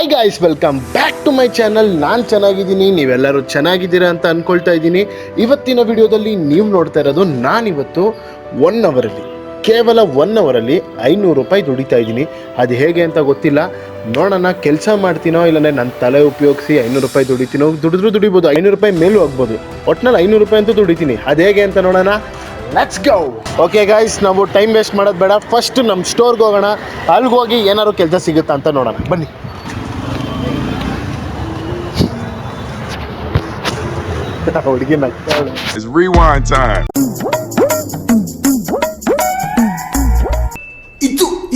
Hi guys, welcome back to my channel. ನಾನು ಚೆನ್ನಾಗಿದ್ದೀನಿ, ನೀವೆಲ್ಲರೂ ಚೆನ್ನಾಗಿದ್ದೀರಾ ಅಂತ ಅಂದ್ಕೊಳ್ತಾ ಇದ್ದೀನಿ. ಇವತ್ತಿನ ವಿಡಿಯೋದಲ್ಲಿ ನೀವು ನೋಡ್ತಾ ಇರೋದು ನಾನಿವತ್ತು 1 ಅವರಲ್ಲಿ, ಕೇವಲ 1 ಅವರಲ್ಲಿ 500 ರೂಪಾಯಿ ದುಡಿತಾ ಇದ್ದೀನಿ. ಅದು ಹೇಗೆ ಅಂತ ಗೊತ್ತಿಲ್ಲ, ನೋಡೋಣ. ಕೆಲಸ ಮಾಡ್ತೀನೋ ಇಲ್ಲಾಂದರೆ ನನ್ನ ತಲೆ ಉಪಯೋಗಿಸಿ 500 ರೂಪಾಯಿ ದುಡಿತೀನೋ. ದುಡಿಬೋದು, 500 ರೂಪಾಯಿ ಮೇಲೂ ಆಗ್ಬೋದು. ಒಟ್ಟಿನಲ್ಲಿ 500 ರೂಪಾಯಿ ಅಂತೂ ದುಡಿತೀನಿ. ಅದು ಹೇಗೆ ಅಂತ ನೋಡೋಣ. Let's go. ಓಕೆ ಗಾಯ್ಸ್, ನಾವು ಟೈಮ್ ವೇಸ್ಟ್ ಮಾಡೋದು ಬೇಡ. ಫಸ್ಟ್ ನಮ್ಮ ಸ್ಟೋರ್ಗೆ ಹೋಗೋಣ. ಅಲ್ಲಿಗೆ ಹೋಗಿ ಏನಾದ್ರು ಕೆಲಸ ಸಿಗುತ್ತಾ ಅಂತ ನೋಡೋಣ, ಬನ್ನಿ. ಹುಡುಗಿ ನಗ್ತಾಳೆ. It's rewind time.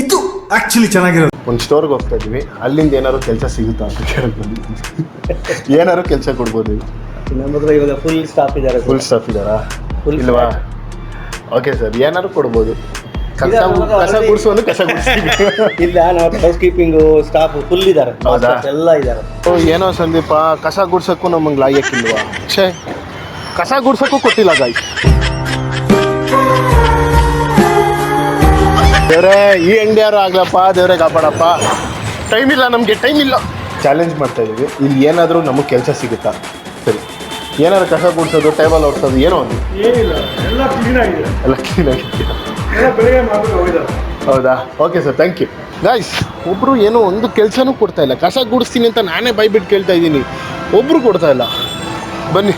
ಇದು ಆಕ್ಚುಲಿ ಚೆನ್ನಾಗಿರೋದು. ಒಂದು ಸ್ಟೋರ್ಗೆ ಹೋಗ್ತಾ ಇದೀವಿ, ಅಲ್ಲಿಂದ ಏನಾದ್ರು ಕೆಲಸ ಸಿಗುತ್ತಾ ಅಂತ ಕೇಳಕ್ ಬಂದಿದ್ದೀನಿ. ಏನಾದ್ರು ಕೆಲಸ ಕೊಡ್ಬೋದು? ನಮ್ಮ ಹತ್ರ ಇವಾಗ ಫುಲ್ ಸ್ಟಾಫ್ ಇದ್ದಾರೆ. ಫುಲ್ ಸ್ಟಾಫ್ ಇದ್ದಾರಾ? ಇಲ್ವಾ? ಓಕೆ ಸರ್, ಏನಾದ್ರು ಕೊಡ್ಬೋದು. ಕಸ ಗುಡಿಸೋನು ಕಸ ಗುಡಿಸ್ತೀವಿ. ಇಲ್ಲ, ನಾವು ಹೌಸ್ ಕೀಪಿಂಗು ಸ್ಟಾಫ್ ಫುಲ್ ಇದ್ದಾರೆ. ಹೌದಾ? ಎಲ್ಲ ಇದ್ದಾರೆ. ಏನೋ ಸಂದೀಪ, ಕಸ ಗುಡ್ಸಕ್ಕೂ ನಮಗೆ ಲಾಯಕ್ಕಿಲ್ವಾ? ಕಸ ಗುಡ್ಸಕ್ಕೂ ಕೊಟ್ಟಿಲ್ಲ ಗಾಯ್ಸ್. ದೇವ್ರೆ, ಈ ಅಂಗಡಿ ಯಾರು ಆಗ್ಲಪ್ಪ, ದೇವ್ರೆ ಕಾಪಾಡಪ್ಪ. ಟೈಮ್ ಇಲ್ಲ ನಮಗೆ, ಟೈಮ್ ಇಲ್ಲ. ಚಾಲೆಂಜ್ ಮಾಡ್ತಾ ಇದೀವಿ, ಇಲ್ಲಿ ಏನಾದರೂ ನಮಗೆ ಕೆಲಸ ಸಿಗುತ್ತಾ? ಸರಿ, ಏನಾದ್ರು ಕಸ ಗುಡ್ಸೋದು, ಟೇಬಲ್ ಹೊಡ್ಸೋದು, ಏನೋ ಒಂದು. ಏನಿಲ್ಲ, ಎಲ್ಲ ಕ್ಲೀನ್ ಆಗಿದೆ. ಎಲ್ಲ ಕ್ಲೀನ್ ಆಗಿದೆ. ಬೆಳಿಗ್ಗೆ ಮಾತ್ರ ಹೋಗಿದ್ದಾರೆ. ಹೌದಾ? Okay sir, thank you. Guys, ಒಬ್ಬರು ಏನೋ ಒಂದು ಕೆಲಸನೂ ಕೊಡ್ತಾ ಇಲ್ಲ. ಕಸ ಗುಡಿಸ್ತೀನಿ ಅಂತ ನಾನೇ ಬಾಯ್ಬಿಟ್ಟು ಕೇಳ್ತಾ ಇದ್ದೀನಿ, ಒಬ್ಬರು ಕೊಡ್ತಾ ಇಲ್ಲ. ಬನ್ನಿ,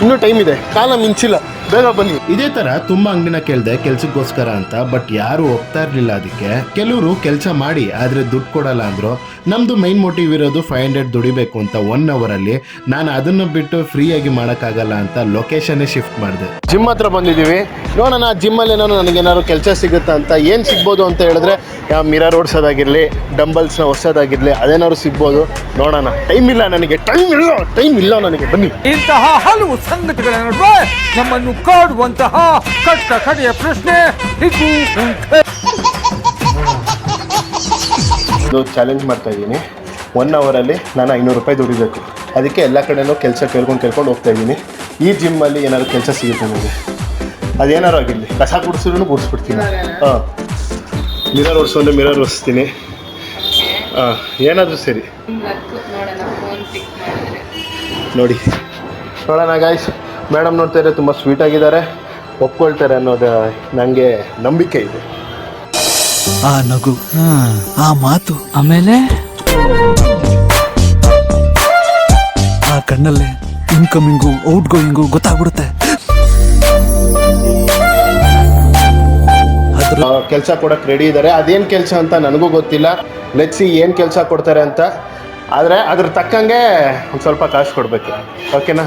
ಇನ್ನೂ ಟೈಮ್ ಇದೆ, ಕಾಲ ಮಿಂಚಿಲ್ಲ, ಬೇಗ ಬನ್ನಿ. ಇದೇ ಥರ ತುಂಬ ಅಂಗಡಿನ ಕೇಳಿದೆ ಕೆಲಸಕ್ಕೋಸ್ಕರ ಅಂತ, ಬಟ್ ಯಾರು ಒಪ್ತಾ ಇರಲಿಲ್ಲ. ಅದಕ್ಕೆ ಕೆಲವರು ಕೆಲಸ ಮಾಡಿ ಆದರೆ ದುಡ್ಡು ಕೊಡಲ್ಲ ಅಂದರು. ನಮ್ಮದು ಮೈನ್ ಮೋಟಿವ್ ಇರೋದು 500 ದುಡಿಬೇಕು ಅಂತ 1 ಅವರಲ್ಲಿ. ನಾನು ಅದನ್ನು ಬಿಟ್ಟು ಫ್ರೀಯಾಗಿ ಮಾಡೋಕ್ಕಾಗಲ್ಲ ಅಂತ ಲೊಕೇಶನ್ನೇ ಶಿಫ್ಟ್ ಮಾಡಿದೆ. ಜಿಮ್ ಹತ್ರ ಬಂದಿದ್ದೀವಿ, ನೋಡೋಣ ಜಿಮ್ಮಲ್ಲಿ ಏನಾದ್ರು ನನಗೇನಾದ್ರು ಕೆಲಸ ಸಿಗುತ್ತಾ ಅಂತ. ಏನು ಸಿಗ್ಬೋದು ಅಂತ ಹೇಳಿದ್ರೆ, ಮಿರರ್ ಓಡಿಸೋದಾಗಿರಲಿ, ಡಂಬಲ್ಸ್ನ ಹೊಸದಾಗಿರಲಿ, ಅದೇನಾದ್ರು ಸಿಗ್ಬೋದು. ನೋಡೋಣ. ಟೈಮ್ ಇಲ್ಲ ನನಗೆ, ಟೈಮ್ ಇಲ್ಲ ನನಗೆ. ಬನ್ನಿ. ಇಂತಹ ಹಲವು ಸಂಗತಿಗಳ ನಡುವೆ ನಮ್ಮನ್ನು ಕಾಡುವಂತಹ ಕಡೆಯ ಪ್ರಶ್ನೆ ಇದು ಚಾಲೆಂಜ್ ಮಾಡ್ತಾ ಇದ್ದೀನಿ. 1 ಅವರಲ್ಲಿ ನಾನು 500 ರೂಪಾಯಿ ದುಡಿಬೇಕು. ಅದಕ್ಕೆ ಎಲ್ಲ ಕಡೆನೂ ಕೆಲಸ ಕೇಳ್ಕೊಂಡು ಹೋಗ್ತಾ ಇದ್ದೀನಿ. ಈ ಜಿಮ್ಮಲ್ಲಿ ಏನಾದ್ರು ಕೆಲಸ ಸಿಗುತ್ತೆ ನನಗೆ, ಅದೇನಾರು ಆಗಿರಲಿ. ಕಸ ಗುಡಿಸಿದ್ರು ಗುಡಿಸ್ಬಿಡ್ತೀನಿ. ಹಾಂ, ಮಿರರ್ ಓಡಿಸೋದ್ರೆ ಮಿರರ್ ಓಡಿಸ್ತೀನಿ. ಹಾಂ, ಏನಾದರೂ ಸರಿ. ನೋಡೋಣ ಗಾಯ್ಸ್. ಮೇಡಮ್ ನೋಡ್ತಾ ಇದ್ದಾರೆ, ತುಂಬ ಸ್ವೀಟಾಗಿದ್ದಾರೆ, ಒಪ್ಕೊಳ್ತಾರೆ ಅನ್ನೋದು ನನಗೆ ನಂಬಿಕೆ ಇದೆ. ಆ ನಗು, ಆ ಮಾತು, ಆಮೇಲೆ ಆ ಕಣ್ಣಲ್ಲೇ ಇನ್ಕಮಿಂಗು ಔಟ್ ಗೋಯಿಂಗು ಗೊತ್ತಾಗ್ಬಿಡುತ್ತೆ. ಕೆಲಸ ಕೊಡಕ್ಕೆ ರೆಡಿ ಇದ್ದಾರೆ. ಅದೇನು ಕೆಲಸ ಅಂತ ನನಗೂ ಗೊತ್ತಿಲ್ಲ. ಲೆಟ್ಸಿ ಏನು ಕೆಲಸ ಕೊಡ್ತಾರೆ ಅಂತ. ಆದರೆ ಅದ್ರ ತಕ್ಕಂಗೆ ಒಂದು ಸ್ವಲ್ಪ ಕಾಸು ಕೊಡಬೇಕು. ಓಕೆನಾ?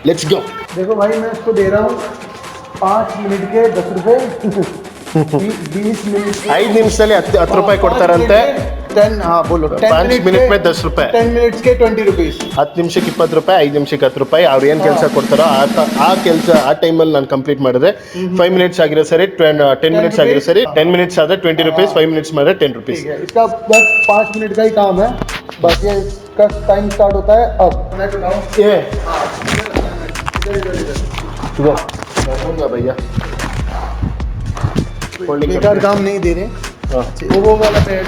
Let's go. देखो भाई, मैं इसको दे रहा हूँ 5 मिनट के 10 रुपए. 20 मिनट 5 ನಿಮಿಷದಲ್ಲಿ 10 ರೂಪಾಯಿ ಕೊಡ್ತಾರಂತೆ. 10, हाँ बोलो. 5 ಮಿನಿಟ್ ಮೇಲೆ 10 ರೂಪಾಯಿ. 10 मिनट्स के 20 रुपीज़. 10 ನಿಮಿಷಕ್ಕೆ 20 ರೂಪಾಯಿ, 5 ನಿಮಿಷಕ್ಕೆ 10 ರೂಪಾಯಿ. ಅವ್ರು ಏನು ಕೆಲಸ ಕೊಡ್ತಾರೋ ಆ ಕೆಲಸ ಆ ಟೈಮಲ್ಲಿ ನಾನು ಕಂಪ್ಲೀಟ್ ಮಾಡಿದ್ರೆ 5 ಮಿನಿಟ್ಸ್ ಆಗಿರೋ ಸರಿ, 10 ಮಿನಿಟ್ಸ್ ಆಗಿರೋ ಸರಿ. 10 ಮಿನಿಟ್ಸ್ ಆದರೆ 20 रुपीज़, 5 ಮಿನಿಟ್ಸ್ ಮಾಡಿದ್ರೆ 10 रुपीज़. इसका बस 5 मिनट का ही काम है. बस ये इसका टाइम स्टार्ट होता है अब. मैं उठाऊँ ये इधर रहूँगा भैया. बेकार काम नहीं दे रहे. हाँ, वो वाला प्लेट,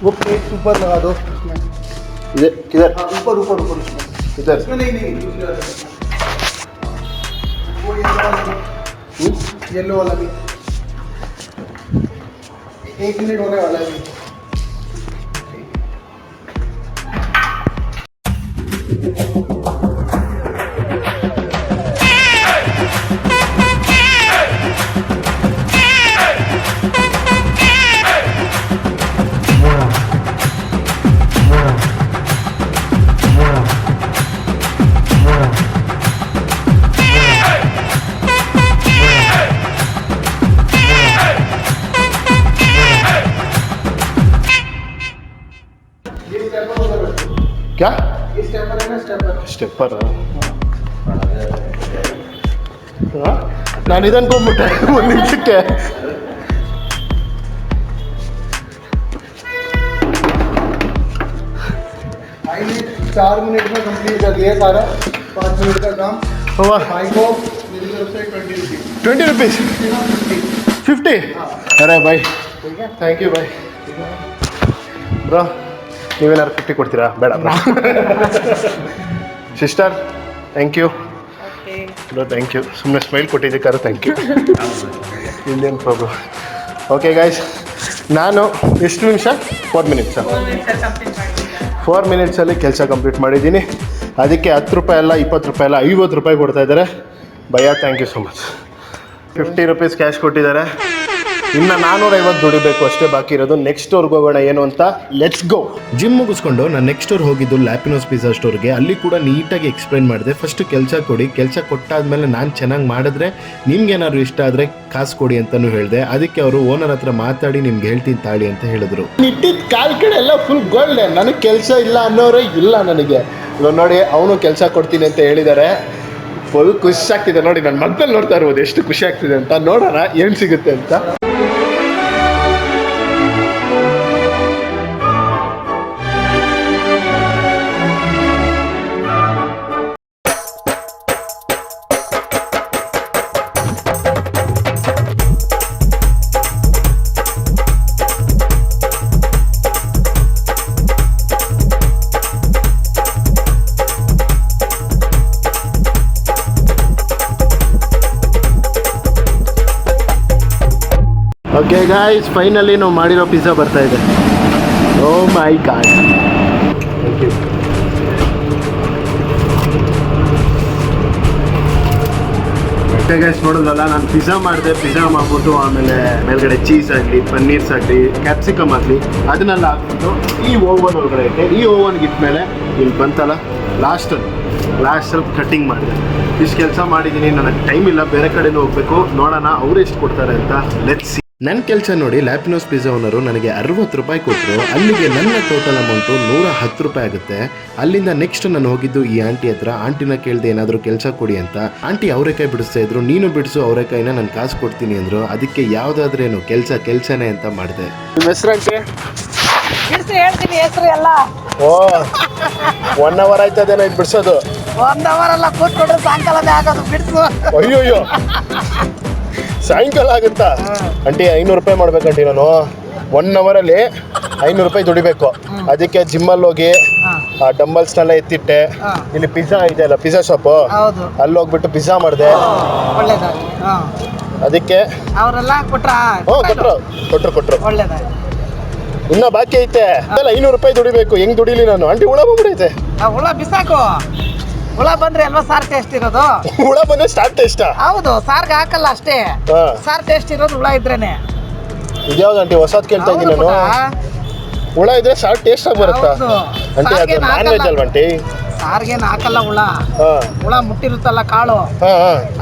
वो प्लेट ऊपर लगा दो. इधर किधर? हाँ, ऊपर ऊपर ऊपर उसमें. इधर. इसमें नहीं दूसरे वाले. वो येलो वाला भी 1 मिनट होने वाला है. क्या? ये स्टेपर है ना, स्टेपर. ನಾನು ಇದನ್ನು ಕೊಂಡ್ಬಿಟ್ಟೆ 1 ನಿಮಿಷಕ್ಕೆ. 4 मिनट में कंप्लीट कर लिया सारा. 5 मिनट का काम. हुआ. भाई को मेरी तरफ से 20 रुपीज़. 20 रुपीज़. 50. अरे भाई, ठीक है, थैंक यू भाई. ब्रो, ನೀವೇನಾದ್ರು 50 ಕೊಡ್ತೀರಾ? ಬೇಡ sister, thank you thank you. ಸುಮ್ಮನೆ ಸ್ಮೈಲ್ ಕೊಟ್ಟಿದ್ದಕ್ಕಾದ್ರೆ ಥ್ಯಾಂಕ್ ಯು. ಇನ್ನೇನು ಪ್ರಾಬ್ಲಮ್. ಓಕೆ ಗಾಯ್ಸ್, ನಾನು ಎಷ್ಟು ನಿಮಿಷ? 4 ಮಿನಿಟ್ಸಾ? 4 ಮಿನಿಟ್ಸಲ್ಲಿ ಕೆಲಸ ಕಂಪ್ಲೀಟ್ ಮಾಡಿದ್ದೀನಿ. ಅದಕ್ಕೆ 10 ರೂಪಾಯಿ ಅಲ್ಲ, 20 ರೂಪಾಯಿ ಅಲ್ಲ, 50 ರೂಪಾಯಿ ಕೊಡ್ತಾ ಇದ್ದಾರೆ. ಭಯ್ಯ thank you so much. 50 rupees cash ಕೊಟ್ಟಿದ್ದಾರೆ. ಇನ್ನು 450 ದುಡಿಬೇಕು ಅಷ್ಟೇ ಬಾಕಿ ಇರೋದು. ನೆಕ್ಸ್ಟ್ ಅವ್ರಿಗೆ ಹೋಗೋಣ ಏನು ಅಂತ. Let's go. ಜಿಮ್ ಮುಗಿಸ್ಕೊಂಡು ನಾನು ನೆಕ್ಸ್ಟ್ ಅವ್ರು ಹೋಗಿದ್ದು ಲ್ಯಾಪಿನೋಸ್ ಪಿಜ್ಜಾ ಸ್ಟೋರ್ಗೆ. ಅಲ್ಲಿ ಕೂಡ ನೀಟಾಗಿ ಎಕ್ಸ್ಪ್ಲೈನ್ ಮಾಡಿದೆ. ಫಸ್ಟ್ ಕೆಲಸ ಕೊಡಿ, ಕೆಲಸ ಕೊಟ್ಟಾದ್ಮೇಲೆ ನಾನು ಚೆನ್ನಾಗಿ ಮಾಡಿದ್ರೆ ನಿಮ್ಗೇನಾದ್ರು ಇಷ್ಟ ಆದರೆ ಕಾಸು ಕೊಡಿ ಅಂತಲೂ ಹೇಳಿದೆ. ಅದಕ್ಕೆ ಅವರು ಓನರ್ ಹತ್ರ ಮಾತಾಡಿ ನಿಮ್ಗೆ ಹೇಳ್ತೀನಿ ತಾಳಿ ಅಂತ ಹೇಳಿದ್ರು. ಇಟ್ಟಿದ್ದ ಕಾಲ್ ಕಡೆ ಎಲ್ಲ ಫುಲ್ ಗೋಲ್ಡ್. ನನಗೆ ಕೆಲಸ ಇಲ್ಲ ಅನ್ನೋರೇ ಇಲ್ಲ ನನಗೆ. ಇವಾಗ ನೋಡಿ, ಅವನು ಕೆಲಸ ಕೊಡ್ತೀನಿ ಅಂತ ಹೇಳಿದ್ದಾರೆ. ಫುಲ್ ಖುಷಿ ಆಗ್ತಿದೆ ನೋಡಿ. ನನ್ನ ಮಕ್ಕಳಲ್ಲಿ ನೋಡ್ತಾ ಇರ್ಬೋದು ಎಷ್ಟು ಖುಷಿ ಆಗ್ತಿದೆ ಅಂತ. ನೋಡೋಣ ಏನು ಸಿಗುತ್ತೆ ಅಂತ. ಓಕೆ ಗಾಯ್ಸ್, ಫೈನಲಿ ನಾವು ಮಾಡಿರೋ ಪಿಜ್ಜಾ ಬರ್ತಾ ಇದೆ. Oh my God. Thank you. Okay guys, ನೋಡೋದಲ್ಲ ನಾನು ಪಿಜ್ಜಾ ಮಾಡಿದೆ. ಪಿಜ್ಜಾ ಮಾಡ್ಬಿಟ್ಟು ಆಮೇಲೆ ಮೇಲ್ಗಡೆ ಚೀಸ್ ಆಗಲಿ, ಪನ್ನೀರ್ಸ್ ಆಗಲಿ, ಕ್ಯಾಪ್ಸಿಕಮ್ ಆಗಲಿ ಅದನ್ನೆಲ್ಲ ಹಾಕ್ಬಿಟ್ಟು ಈ ಓವನ್ ಒಳಗಡೆ ಇಟ್ಟೆ. ಈ ಓವನ್ಗೆ ಇಟ್ಮೇಲೆ ಇಲ್ಲಿ ಬಂತಲ್ಲ ಲಾಸ್ಟಲ್ಲಿ ಕಟ್ಟಿಂಗ್ ಮಾಡಿದೆ. ಇಷ್ಟು ಕೆಲಸ ಮಾಡಿದ್ದೀನಿ. ನನಗೆ ಟೈಮ್ ಇಲ್ಲ, ಬೇರೆ ಕಡೆನೂ ಹೋಗಬೇಕು. ನೋಡೋಣ ಅವ್ರು ಎಷ್ಟು ಕೊಡ್ತಾರೆ ಅಂತ. Let's see. ನನ್ನ ಕೆಲಸ ನೋಡಿ ಲ್ಯಾಪಿನೋಸ್ ಪಿಜ್ಜಾ ಓನರು ನನಗೆ 60 ರೂಪಾಯಿ ಕೊಟ್ಟರು. ಅಲ್ಲಿಗೆ ನನ್ನ ಟೋಟಲ್ ಅಮೌಂಟು 110 ರೂಪಾಯಿ ಆಗುತ್ತೆ. ಅಲ್ಲಿಂದ ನೆಕ್ಸ್ಟ್ ನಾನು ಹೋಗಿದ್ದು ಈ ಆಂಟಿ ಹತ್ರ. ಆಂಟಿನ ಕೇಳಿದೆ ಏನಾದರೂ ಕೆಲಸ ಕೊಡಿ ಅಂತ. ಆಂಟಿ ಅವರೆಕಾಯಿ ಬಿಡಿಸ್ತಾ ಇದ್ರು. ನೀನು ಬಿಡಿಸು ಅವರೆಕಾಯಿನ, ನಾನು ಕಾಸು ಕೊಡ್ತೀನಿ ಅಂದರು. ಅದಕ್ಕೆ ಯಾವುದಾದ್ರೇನು ಕೆಲಸನೇ ಅಂತ ಮಾಡಿದೆ. ನಿಮ್ಮ ಹೆಸರಂತೆ ಹೇಳ್ತೀನಿ ಹೆಸರು ಎಲ್ಲ. ಓ 1 ಅವರ್ ಆಯ್ತದೇನೋ ಇದು ಬಿಡಿಸೋದು? 1 ಅವರ್ ಎಲ್ಲ ಕೂತ್ಕೊಂಡ್ರೆ ಸಾಯಂಕಾಲನೇ ಆಗೋದು ಬಿಡಿಸು. ಅಯ್ಯೋಯ್ಯೋ, ಸಾಯಂಕಾಲ ಆಗುತ್ತಾ? ಆಂಟಿ 500 ರೂಪಾಯಿ ಮಾಡ್ಬೇಕಂಟಿ. ನಾನು 1 ಅವರಲ್ಲಿ 500 ರೂಪಾಯಿ ದುಡಿಬೇಕು. ಅದಕ್ಕೆ ಜಿಮ್ಮಲ್ಲಿ ಹೋಗಿ ಆ ಡಂಬಲ್ಸ್ನೆಲ್ಲ ಎತ್ತಿಟ್ಟೆ. ಇಲ್ಲಿ ಪಿಜ್ಜಾ ಇದೆ ಅಲ್ಲ, ಪಿಜ್ಜಾ ಶಾಪು, ಹೌದು, ಅಲ್ಲಿ ಹೋಗ್ಬಿಟ್ಟು ಪಿಜ್ಜಾ ಮಾಡಿದೆ. ಒಳ್ಳೇದಾಗಿ. ಅದಕ್ಕೆ ಅವರೆಲ್ಲ ಕೊಟ್ರು. ಒಳ್ಳೇದಾಗಿ. ಇನ್ನ ಬಾಕಿ ಐತೆ. ಅದೆಲ್ಲ 500 ರೂಪಾಯಿ ದುಡಿಬೇಕು. ಹೆಂಗ್ ದುಡಿಲಿ ನಾನು? ಆಂಟಿ ಹುಳ ಬಂದ್ಬಿಡೈತೆ. ಹುಳ ಬಿಸಾಕು. ಹುಳ ಬಂದ್ರೆ ಅಲ್ವಾ ಸಾರ್ ಟೇಸ್ಟ್ ಇರೋದು? ಹುಳ ಬಂದ್ರೆ ಸ್ಟಾರ್ಟ್ ಟೇಸ್ಟ್. ಹೌದು, ಸಾರ್ಗೆ ಹಾಕಲ್ಲ ಅಷ್ಟೇ. ಸಾರ್ ಟೇಸ್ಟ್ ಇರೋದು ಹುಳ ಇದ್ರೇನೆ. ಇದ್ಯಾವ್ದು ಆಂಟಿ ಹೊಸದ್ ಕೇಳ್ತಾ ಇದ್ದೀನಿ ನಾನು. ಹುಳ ಇದ್ರೆ ಸಾರ್ ಟೇಸ್ಟ್ ಆಗಿ ಬರುತ್ತಾ? ಆಂಟಿ ಅದು ನಾನ್ ವೆಜ್ ಅಲ್ವಾ ಆಂಟಿ? ಸಾರ್ಗೇನು ಹಾಕಲ್ಲ ಹುಳ. ಹುಳ ಮುಟ್ಟಿರುತ್ತಲ್ಲ ಕಾಳು,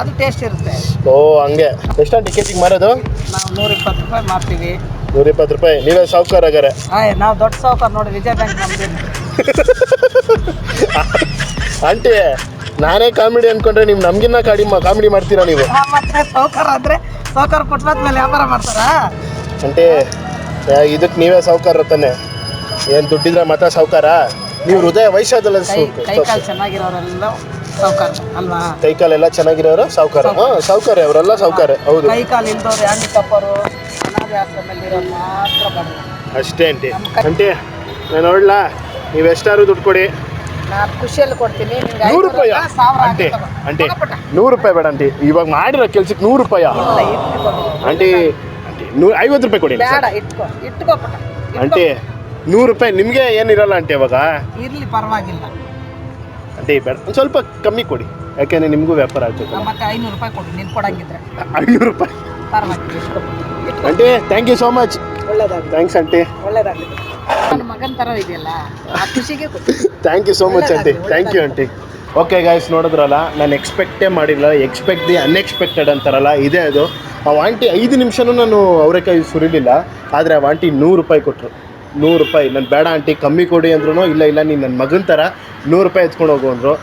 ಅದು ಟೇಸ್ಟ್ ಇರುತ್ತೆ. ಓ ಹಂಗೆ. ಎಷ್ಟಂಟಿ ಕೆಜಿಗೆ ಮಾರೋದು? ನಾವು 120 ರೂಪಾಯಿ ಮಾರ್ತೀವಿ. 120 ರೂಪಾಯಿ. ನೀವೇ ಸಾವುಕಾರ ಆಗಾರೆ? ನಾವು ದೊಡ್ಡ ಸಾವುಕಾರ ನೋಡಿ, ವಿಜಯ ಬ್ಯಾಂಕ್ ನಮ್ದೇನು. ಆಂಟಿ ನಾನೇ ಕಾಮಿಡಿ ಅನ್ಕೊಂಡ್ರೆ ನೀವು ನಮ್ಗಿನ್ನ ಕಾಮಿಡಿ ಮಾಡ್ತೀರಾ ನೀವು? ಮತ್ತೆ ಸಾವುಕಾರ ಅಂದ್ರೆ ಸಾವುಕಾರ ಪುಟ್ಬಾದ್ ಮೇಲೆ ವ್ಯಾಪಾರ ಮಾಡ್ತಾರ ಆಂಟಿ. ಇದಕ್ಕೆ ನೀವೇ ಸಾವುಕಾರ ತಾನೆ? ಏನು ದುಡ್ಡಿದ್ರೆ ಮಾತ್ರ ಸಾವುಕಾರ? ನೀವು ಹೃದಯ ವಯಸ್ಸಾದಲ್ಲ. ಕೈಕಾಲು ಚೆನ್ನಾಗಿರೋರೆಲ್ಲ ಸಾವುಕಾರ ಅಲ್ವಾ? ಕೈಕಾಲೆಲ್ಲ ಚೆನ್ನಾಗಿರೋರು ಸಾವುಕಾರ. ಸಾವುಕಾರ ಅವರೆಲ್ಲ ಸಾವುಕಾರ. ಹೌದು. ಕೈಕಾಲು ಇಲ್ದವ್ರು, ಹ್ಯಾಂಡಿಕಪ್ಪರು, ಅನಾಥ ಆಶ್ರಮದಲ್ಲಿರೋರು ಮಾತ್ರ ಬಡವರು ಅಷ್ಟೇ ಆಂಟಿ. ಆಂಟಿ ನಾನು ನೋಡ್ಲಾ, ನೀವು ಎಷ್ಟಾದ್ರು ದುಡ್ಡು ಕೊಡಿ. ನಾನು ಖುಷಿಯಲ್ಲಿ ಕೊಡ್ತೀನಿ. 100 ರೂಪಾಯಿ ಆಂಟಿ. ಆಂಟಿ 100 ರೂಪಾಯಿ ಬೇಡ ಆಂಟಿ. ಇವಾಗ ಮಾಡಿರೋ ಕೆಲ್ಸಕ್ಕೆ 100 ರೂಪಾಯಿ ಆಂಟಿ. 50 ರೂಪಾಯಿ ಕೊಡಿ. ಬೇಡ, ಇಟ್ಕೋ ಆಂಟಿ. 100 ರೂಪಾಯಿ ನಿಮಗೆ ಏನಿರಲ್ಲ ಆಂಟಿ ಅವಾಗ. ಇರ್ಲಿ, ಪರವಾಗಿಲ್ಲ ಆಂಟಿ. ಬೇಡ, ಒಂದು ಸ್ವಲ್ಪ ಕಮ್ಮಿ ಕೊಡಿ, ಯಾಕೆಂದ್ರೆ ನಿಮಗೂ ವ್ಯಾಪಾರ ಆಗ್ತದೆ. ಮತ್ತೆ 500 ರೂಪಾಯಿ ಕೊಡಿ, ನೀನು ಕೊಡಂಗಿದ್ರೆ. 500 ರೂಪಾಯಿ ಪರವಾಗಿಲ್ಲ. Aunty. Thank you so much. ಒಳ್ಳೇದಾಗಲಿ. Thanks aunty. ಒಳ್ಳೇದಾಗಲಿ. ನನ್ನ ಮಗನ ಥರ ಇದೆಯಲ್ಲ, ಆ ಖುಷಿಗೆ ಕೊಡಿ. Thank you so much aunty. Thank you aunty. Okay guys, ನೋಡಿದ್ರಲ್ಲ, ನಾನು ಎಕ್ಸ್ಪೆಕ್ಟೇ ಮಾಡಿಲ್ಲ. ಎಕ್ಸ್ಪೆಕ್ಟ್ ದಿ ಅನ್ಎಕ್ಸ್ಪೆಕ್ಟೆಡ್ ಅಂತಾರಲ್ಲ, ಇದೇ ಅದು. ಆ ಆಂಟಿ 5 ನಿಮಿಷನೂ ನಾನು ಅವರೆಕಾಯಿ ಸುರಿಲಿಲ್ಲ. ಆದರೆ ಆ ಆಂಟಿ 100 ರೂಪಾಯಿ ಕೊಟ್ಟರು. 100 ರೂಪಾಯಿ. ನಾನು ಬೇಡ ಆಂಟಿ ಕಮ್ಮಿ ಕೊಡಿ ಅಂದ್ರೂ, ಇಲ್ಲ ನೀನು ನನ್ನ ಮಗನ ಥರ 100 ರೂಪಾಯಿ ಎತ್ಕೊಂಡು ಹೋಗು ಅಂದರು.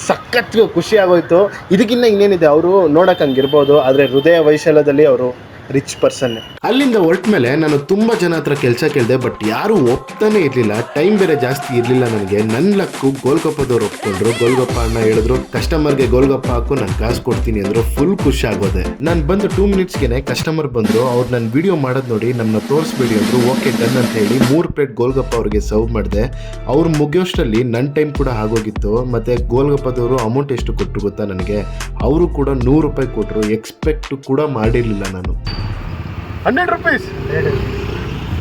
ಸಖತ್ ಖುಷಿ ಆಗೋಯ್ತು. ಇದಕ್ಕಿಂತ ಇನ್ನೇನಿದೆ, ಅವರು ನೋಡೋಕೆ ಹಂಗಿರ್ಬೋದು, ಆದರೆ ಹೃದಯ ವೈಶಾಲ್ಯದಲ್ಲಿ ಅವರು ರಿಚ್ ಪರ್ಸನ್ನೇ. ಅಲ್ಲಿಂದ ಹೊರಟ ಮೇಲೆ ನಾನು ತುಂಬ ಜನ ಹತ್ರ ಕೆಲಸ ಕೇಳಿದೆ, ಬಟ್ ಯಾರೂ ಒಪ್ತಾನೆ ಇರಲಿಲ್ಲ. ಟೈಮ್ ಬೇರೆ ಜಾಸ್ತಿ ಇರಲಿಲ್ಲ ನನಗೆ. ನನ್ನ ಲಕ್ಕು ಗೋಲ್ಗಪ್ಪದವ್ರು ಒಪ್ಕೊಂಡ್ರು. ಗೋಲ್ಗಪ್ಪ ಅಣ್ಣ ಹೇಳಿದ್ರು ಕಸ್ಟಮರ್ಗೆ ಗೋಲ್ಗಪ್ಪ ಹಾಕು ನಾನು ಕಾಸು ಕೊಡ್ತೀನಿ ಅಂದರು. ಫುಲ್ ಖುಷಿ ಆಗೋದೆ. ನಾನು ಬಂದು 2 ಮಿನಿಟ್ಸ್ಗೆ ಕಸ್ಟಮರ್ ಬಂದರು. ಅವ್ರು ನನ್ನ ವಿಡಿಯೋ ಮಾಡೋದು ನೋಡಿ ನಮ್ಮನ್ನ ತೋರಿಸ್ಬೇಡಿ ಅಂದರು. ಓಕೆ ಡನ್ ಅಂತ ಹೇಳಿ 3 ಪ್ಲೇಟ್ ಗೋಲ್ಗಪ್ಪ ಅವ್ರಿಗೆ ಸರ್ವ್ ಮಾಡಿದೆ. ಅವ್ರು ಮುಗಿಯೋಷ್ಟರಲ್ಲಿ ನನ್ನ ಟೈಮ್ ಕೂಡ ಆಗೋಗಿತ್ತು. ಮತ್ತು ಗೋಲ್ಗಪ್ಪದವರು ಅಮೌಂಟ್ ಎಷ್ಟು ಕೊಟ್ಟರು ಗೊತ್ತಾ ನನಗೆ? ಅವರು ಕೂಡ 100 ರೂಪಾಯಿ ಕೊಟ್ಟರು. ಎಕ್ಸ್ಪೆಕ್ಟ್ ಕೂಡ ಮಾಡಿರಲಿಲ್ಲ ನಾನು. 100 रुपीस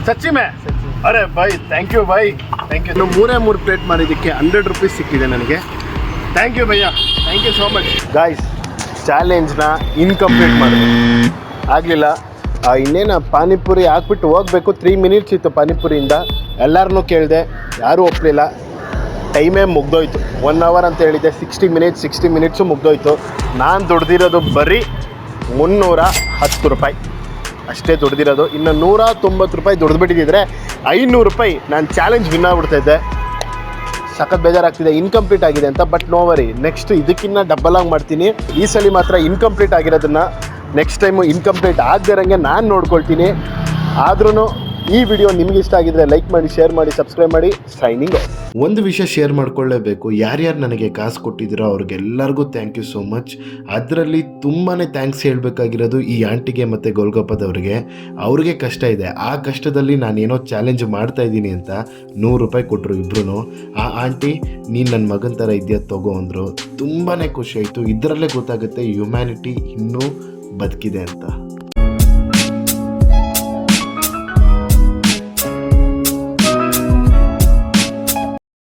सच्ची में? अरे भाई थैंक यू भाई, थैंक यू. 3 ಪ್ಲೇಟ್ ಮಾಡಿದ್ದಕ್ಕೆ 100 ರೂಪೀಸ್ ಸಿಕ್ಕಿದೆ ನನಗೆ. ಥ್ಯಾಂಕ್ ಯು ಭಯ್ಯ, thank you so much. Guys, ಚಾಲೆಂಜ್ನ ಇನ್ಕಂಪ್ಲೀಟ್ ಮಾಡಿದೆ, ಆಗಲಿಲ್ಲ. ಇನ್ನೇನು ಪಾನಿಪುರಿ ಹಾಕ್ಬಿಟ್ಟು ಹೋಗಬೇಕು. 3 ಮಿನಿಟ್ಸ್ ಇತ್ತು ಪಾನಿಪುರಿಯಿಂದ. ಎಲ್ಲರನ್ನೂ ಕೇಳಿದೆ, ಯಾರೂ ಒಪ್ಪಲಿಲ್ಲ. ಟೈಮೇ ಮುಗ್ದೋಯ್ತು. 1 ಅವರ್ ಅಂತ ಹೇಳಿದ್ದೆ, 60 ಮಿನಿಟ್ಸು ಮುಗ್ದೋಯ್ತು. ನಾನು ದುಡ್ದಿರೋದು ಬರೀ 310 ರೂಪಾಯಿ ಅಷ್ಟೇ ದುಡ್ದಿರೋದು. ಇನ್ನು 190 ರೂಪಾಯಿ ದುಡ್ದುಬಿಟ್ಟಿದ್ದರೆ 500 ರೂಪಾಯಿ ನಾನು ಚಾಲೆಂಜ್ ವಿನ್ ಆಗ್ಬಿಡ್ತಾಯಿದ್ದೆ. ಸಖತ್ ಬೇಜಾರಾಗ್ತಿದೆ ಇನ್ಕಂಪ್ಲೀಟ್ ಆಗಿದೆ ಅಂತ. ಬಟ್ ನೋ ವರಿ, ನೆಕ್ಸ್ಟ್ ಇದಕ್ಕಿಂತ ಡಬಲ್ ಆಗಿ ಮಾಡ್ತೀನಿ. ಈ ಸಲ ಮಾತ್ರ ಇನ್ಕಂಪ್ಲೀಟ್ ಆಗಿರೋದನ್ನು ನೆಕ್ಸ್ಟ್ ಟೈಮು ಇನ್ಕಂಪ್ಲೀಟ್ ಆಗದೇ ಇರೋಂಗೆ ನಾನು ನೋಡ್ಕೊಳ್ತೀನಿ. ಆದ್ರೂ ಈ ವಿಡಿಯೋ ನಿಮ್ಗೆ ಇಷ್ಟ ಆಗಿದ್ರೆ ಲೈಕ್ ಮಾಡಿ, ಶೇರ್ ಮಾಡಿ, ಸಬ್ಸ್ಕ್ರೈಬ್ ಮಾಡಿ. ಸೈನಿಂಗ್. ಒಂದು ವಿಷಯ ಶೇರ್ ಮಾಡ್ಕೊಳ್ಳೇಬೇಕು. ಯಾರ್ಯಾರು ನನಗೆ ಕಾಸು ಕೊಟ್ಟಿದ್ದೀರೋ ಅವ್ರಿಗೆಲ್ಲರಿಗೂ ಥ್ಯಾಂಕ್ ಯು ಸೋ ಮಚ್. ಅದರಲ್ಲಿ ತುಂಬಾ ಥ್ಯಾಂಕ್ಸ್ ಹೇಳಬೇಕಾಗಿರೋದು ಈ ಆಂಟಿಗೆ ಮತ್ತು ಗೋಲ್ಗಪ್ಪದವ್ರಿಗೆ. ಅವ್ರಿಗೆ ಕಷ್ಟ ಇದೆ. ಆ ಕಷ್ಟದಲ್ಲಿ ನಾನೇನೋ ಚಾಲೆಂಜ್ ಮಾಡ್ತಾ ಇದ್ದೀನಿ ಅಂತ 100 ರೂಪಾಯಿ ಕೊಟ್ಟರು ಇಬ್ಬರೂ. ಆ ಆಂಟಿ ನೀನು ನನ್ನ ಮಗನ ಥರ ಇದೆಯಾ ತಗೋ ಅಂದರು. ತುಂಬಾ ಖುಷಿ ಆಯಿತು. ಇದರಲ್ಲೇ ಗೊತ್ತಾಗುತ್ತೆ ಹ್ಯುಮ್ಯಾನಿಟಿ ಇನ್ನೂ ಬದುಕಿದೆ ಅಂತ.